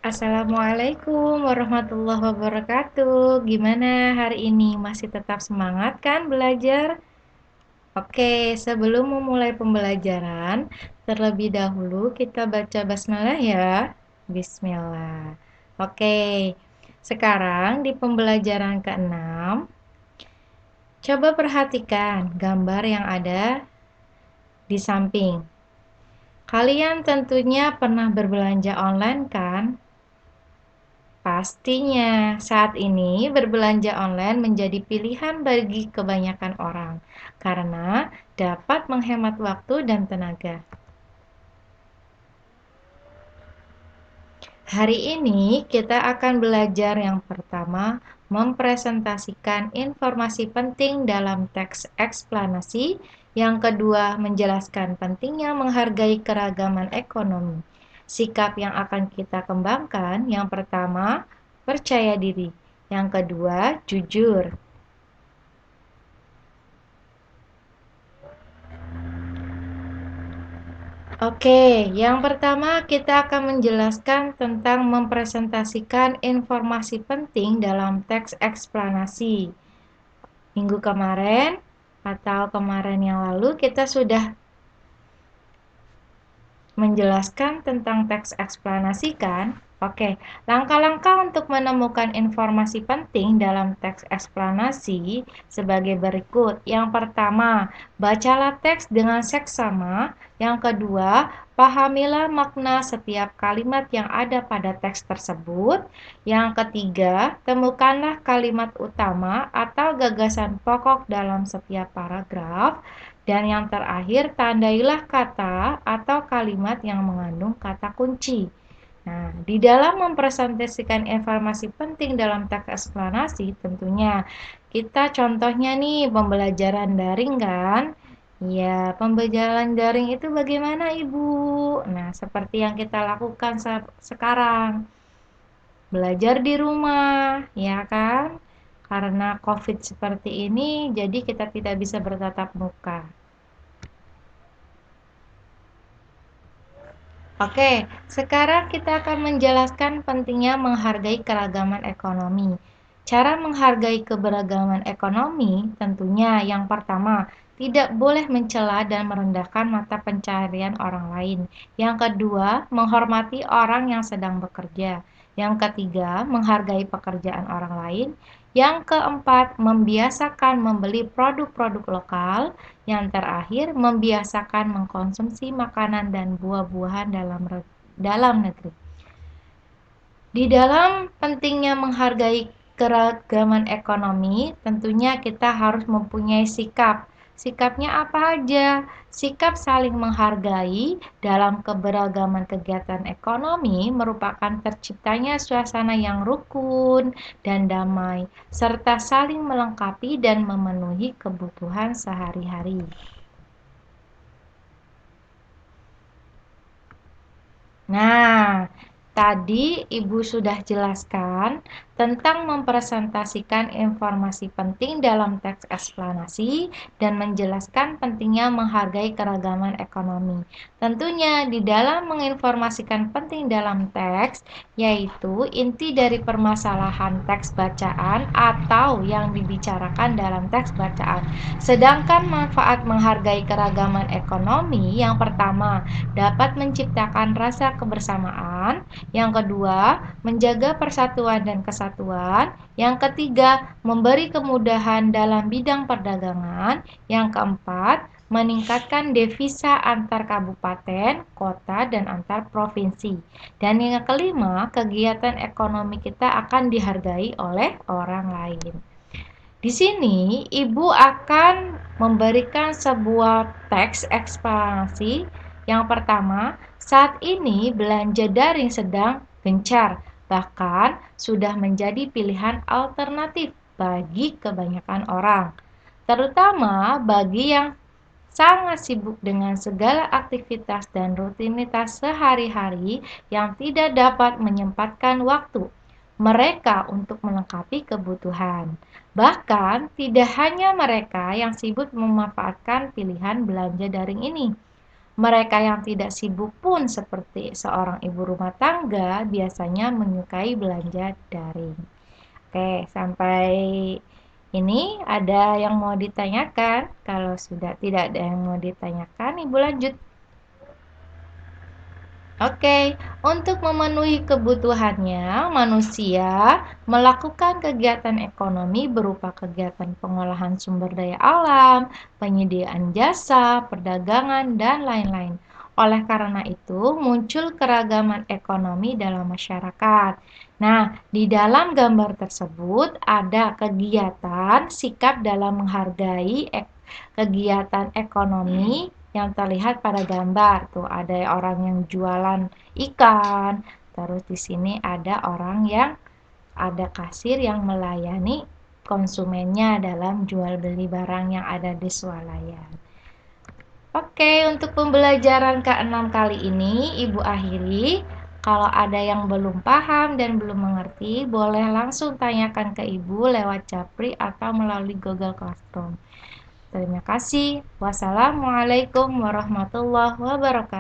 Assalamualaikum warahmatullahi wabarakatuh. Gimana hari ini? Masih tetap semangat kan belajar? Oke, sebelum memulai pembelajaran, terlebih dahulu kita baca basmalah ya. Bismillah. Oke, sekarang di pembelajaran ke-6, coba perhatikan gambar yang ada di samping. Kalian tentunya pernah berbelanja online kan? Pastinya, saat ini berbelanja online menjadi pilihan bagi kebanyakan orang karena dapat menghemat waktu dan tenaga. Hari ini kita akan belajar yang pertama, mempresentasikan informasi penting dalam teks eksplanasi. Yang kedua, menjelaskan pentingnya menghargai keragaman ekonomi. Sikap yang akan kita kembangkan, yang pertama, percaya diri. Yang kedua, jujur. Oke, yang pertama kita akan menjelaskan tentang mempresentasikan informasi penting dalam teks eksplanasi. Minggu kemarin atau kemarin yang lalu kita sudah menjelaskan tentang teks eksplanasi kan? Oke, langkah-langkah untuk menemukan informasi penting dalam teks eksplanasi sebagai berikut. Yang pertama, bacalah teks dengan seksama. Yang kedua, pahamilah makna setiap kalimat yang ada pada teks tersebut. Yang ketiga, temukanlah kalimat utama atau gagasan pokok dalam setiap paragraf. Dan yang terakhir, tandailah kata atau kalimat yang mengandung kata kunci. Nah, di dalam mempresentasikan informasi penting dalam teks eksplanasi, tentunya kita contohnya nih pembelajaran daring kan? Ya, pembelajaran daring itu bagaimana Ibu? Nah, seperti yang kita lakukan sekarang. Belajar di rumah, ya kan? Karena COVID seperti ini, jadi kita tidak bisa bertatap muka. Oke, sekarang kita akan menjelaskan pentingnya menghargai keragaman ekonomi. Cara menghargai keberagaman ekonomi tentunya yang pertama, tidak boleh mencela dan merendahkan mata pencaharian orang lain. Yang kedua, menghormati orang yang sedang bekerja. Yang ketiga, menghargai pekerjaan orang lain. Yang keempat, membiasakan membeli produk-produk lokal. Yang terakhir, membiasakan mengkonsumsi makanan dan buah-buahan dalam negeri. Di dalam pentingnya menghargai keragaman ekonomi, tentunya kita harus mempunyai sikap. Sikapnya apa aja? Sikap saling menghargai dalam keberagaman kegiatan ekonomi merupakan terciptanya suasana yang rukun dan damai, serta saling melengkapi dan memenuhi kebutuhan sehari-hari. Nah, tadi Ibu sudah jelaskan tentang mempresentasikan informasi penting dalam teks eksplanasi dan menjelaskan pentingnya menghargai keragaman ekonomi. Tentunya di dalam menginformasikan penting dalam teks, yaitu inti dari permasalahan teks bacaan atau yang dibicarakan dalam teks bacaan. Sedangkan manfaat menghargai keragaman ekonomi yang pertama, dapat menciptakan rasa kebersamaan. Yang kedua, menjaga persatuan dan kesatuan. Yang ketiga, memberi kemudahan dalam bidang perdagangan. Yang keempat, meningkatkan devisa antar kabupaten, kota, dan antar provinsi. Dan yang kelima, kegiatan ekonomi kita akan dihargai oleh orang lain. Di sini, Ibu akan memberikan sebuah teks eksplanasi. Yang pertama, saat ini belanja daring sedang gencar, bahkan sudah menjadi pilihan alternatif bagi kebanyakan orang, terutama bagi yang sangat sibuk dengan segala aktivitas dan rutinitas sehari-hari yang tidak dapat menyempatkan waktu mereka untuk melengkapi kebutuhan. Bahkan, tidak hanya mereka yang sibuk memanfaatkan pilihan belanja daring ini. Mereka yang tidak sibuk pun seperti seorang ibu rumah tangga biasanya menyukai belanja daring. Oke, sampai ini ada yang mau ditanyakan? Kalau sudah tidak ada yang mau ditanyakan, Ibu lanjut. Oke, untuk memenuhi kebutuhannya, manusia melakukan kegiatan ekonomi berupa kegiatan pengolahan sumber daya alam, penyediaan jasa, perdagangan, dan lain-lain. Oleh karena itu, muncul keragaman ekonomi dalam masyarakat. Nah, di dalam gambar tersebut ada kegiatan, sikap dalam menghargai kegiatan ekonomi yang terlihat pada gambar. Tuh ada orang yang jualan ikan, terus di sini ada orang yang ada kasir yang melayani konsumennya dalam jual beli barang yang ada di swalayan. Oke, untuk pembelajaran ke-6 kali ini Ibu akhiri. Kalau ada yang belum paham dan belum mengerti, boleh langsung tanyakan ke Ibu lewat Japri atau melalui Google Classroom. Terima kasih. Wassalamualaikum warahmatullahi wabarakatuh.